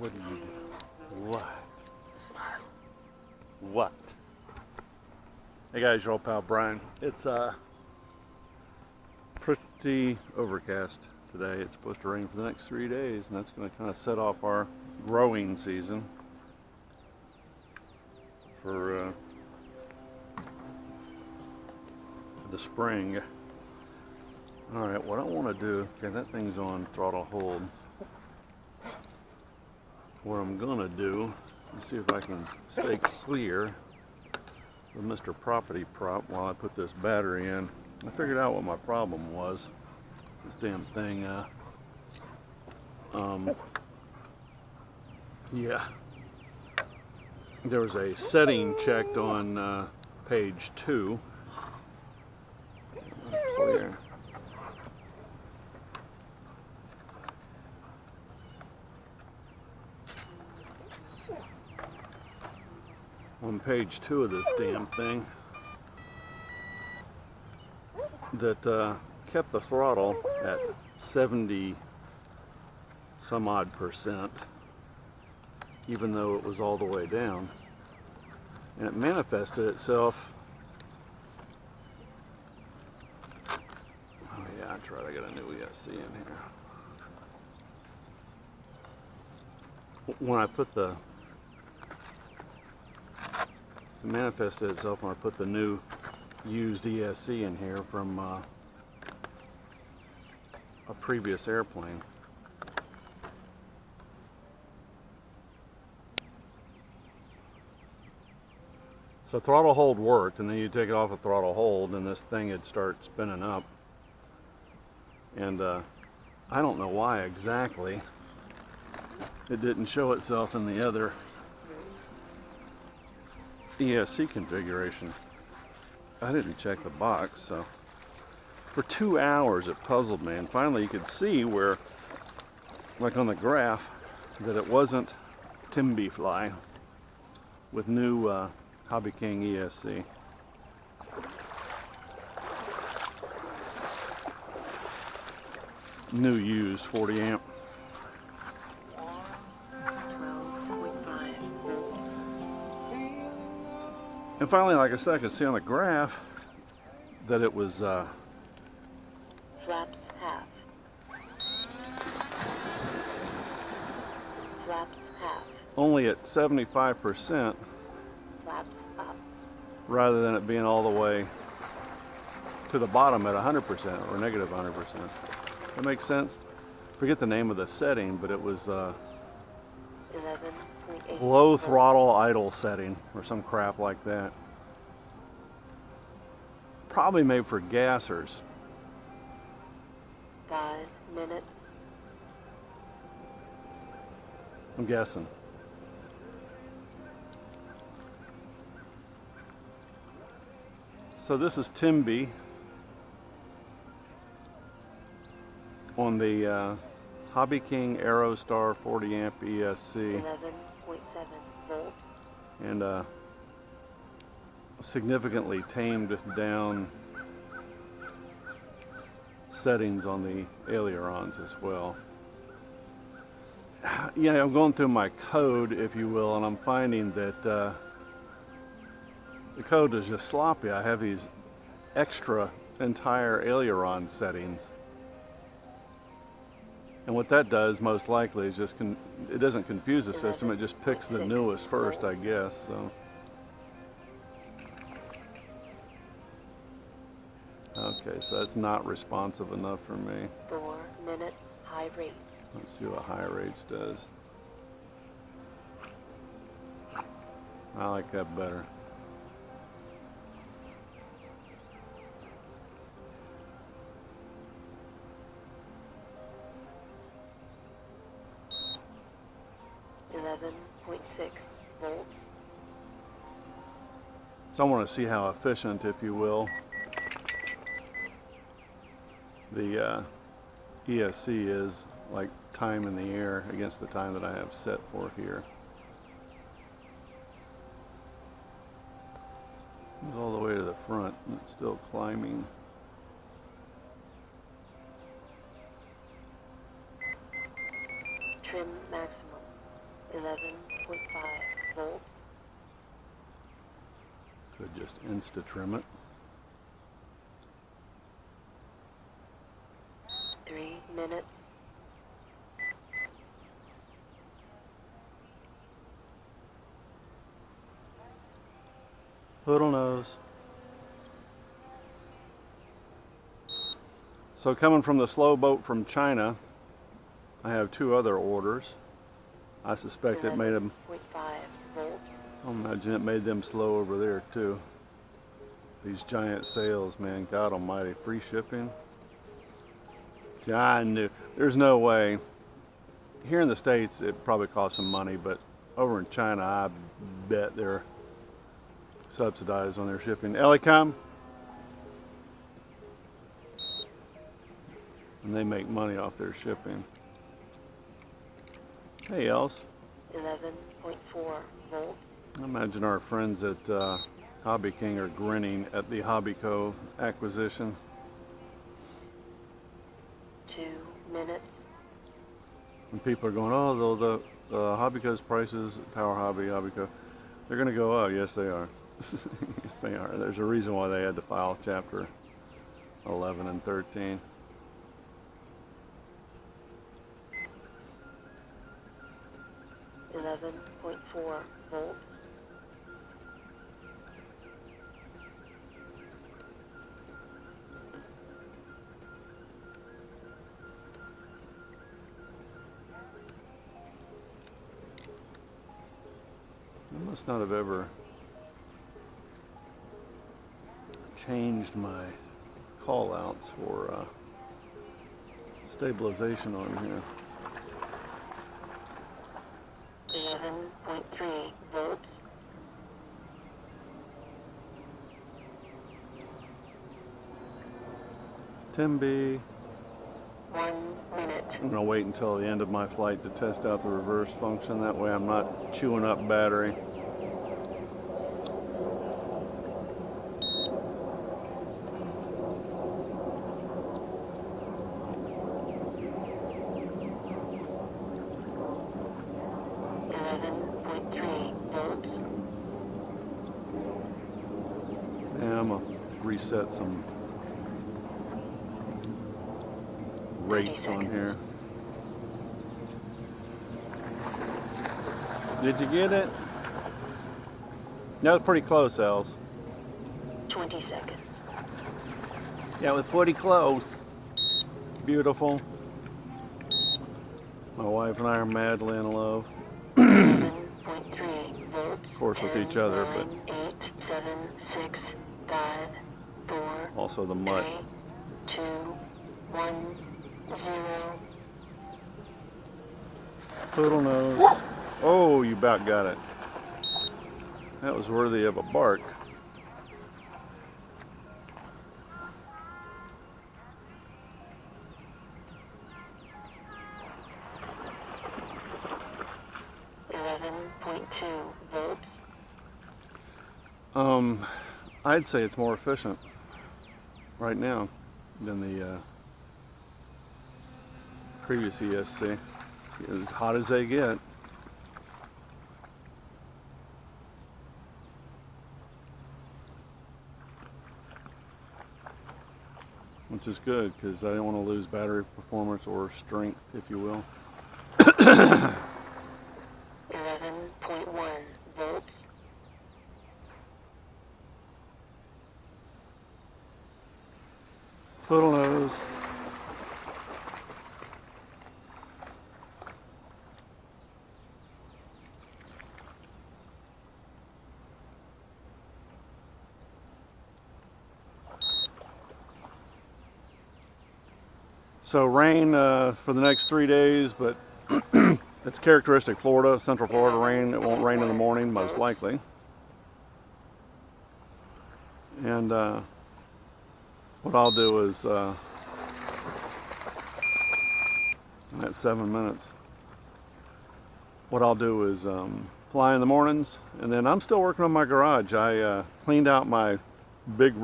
What do you do? What? What? Hey guys, your old pal Brian. It's pretty overcast today. It's supposed to rain for the next 3 days, and that's going to kind of set off our growing season for the spring. All right, what I want to do, okay, that thing's on throttle hold. What I'm gonna do, let's see if I can stay clear of Mr. Property Prop while I put this battery in. I figured out what my problem was. This damn thing, yeah. There was a setting checked on page 2. Clear. On page 2 of this damn thing that kept the throttle at 70 some odd percent, even though it was all the way down, and it manifested itself. Oh yeah, I tried. I got a new ESC in here. When I put the it manifested itself when I put the new used ESC in here from a previous airplane. So throttle hold worked, and then you take it off of throttle hold and this thing would start spinning up. And I don't know why exactly it didn't show itself in the other ESC configuration. I didn't check the box, so for 2 hours it puzzled me, and finally you could see where, like on the graph, that it wasn't Timby fly with new Hobby King ESC. New used 40 amp. And finally, like I said, I could see on the graph that it was flaps half. Flaps half. only at 75%, Flaps up. rather than it being all the way to the bottom at 100% or negative 100%. That makes sense? Forget the name of the setting, but it was 11.8. low throttle idle setting or some crap like that. Probably made for gassers. 5 minutes. I'm guessing. So this is Timby on the Hobby King Aerostar 40 amp ESC. 11.7 volts. And significantly tamed down settings on the ailerons as well. You know, I'm going through my code, if you will, and I'm finding that the code is just sloppy. I have these extra entire aileron settings, and what that does most likely is just it doesn't confuse the system, it just picks the newest first, I guess. So okay, so that's not responsive enough for me. 4 minutes high rate. Let's see what high rates does. I like that better. Volts. So I want to see how efficient, if you will, the ESC is, like time in the air against the time that I have set for here. It's all the way to the front and it's still climbing. Trim maximum. 11.5 volts. Could just insta-trim it. 3 minutes. Poodle nose. So coming from the slow boat from China, I have 2 other orders. I suspect it made them, 11.5 volts. I imagine it made them slow over there too. These giant sales, man, God almighty, free shipping. See, I knew, there's no way. Here in the States, it probably costs some money, but over in China, I bet they're subsidized on their shipping. Ellie, come. And they make money off their shipping. Hey, Els. 11.4 volts. I imagine our friends at Hobby King are grinning at the Hobby Co. acquisition. 2 minutes. And people are going, oh, the Hobby Co's prices, Power Hobby, Hobby Co. They're going to go up. Yes, they are. Yes, they are. There's a reason why they had to file Chapter 11 and 13. .4 volts. I must not have ever changed my call outs for stabilization on here. 11.3 volts. Timby. 1 minute. I'm going to wait until the end of my flight to test out the reverse function. That way I'm not chewing up battery. Yeah, I'm going to reset some rates on here. Did you get it? That was pretty close, Els. 20 seconds. Yeah, it was pretty close. Beautiful. My wife and I are madly in love. 11.3 volts. Of course, with each other, but 8, 7, 6, 5, 4, also the mutt. 3, 2, 1, 0. Poodle nose. Oh, you about got it. That was worthy of a bark. Volts. I'd say it's more efficient right now than the previous ESC. As hot as they get. Which is good because I don't want to lose battery performance or strength, if you will. 11.1 volts. Poodle nose. So rain for the next 3 days, but it's characteristic Florida, Central Florida rain. It won't rain in the morning, most likely. And what I'll do is, that's 7 minutes. What I'll do is fly in the mornings, and then I'm still working on my garage. I cleaned out my big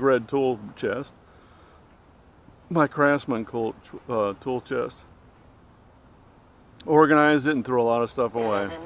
red tool chest. My Craftsman tool chest, Organized it and threw a lot of stuff away. 11,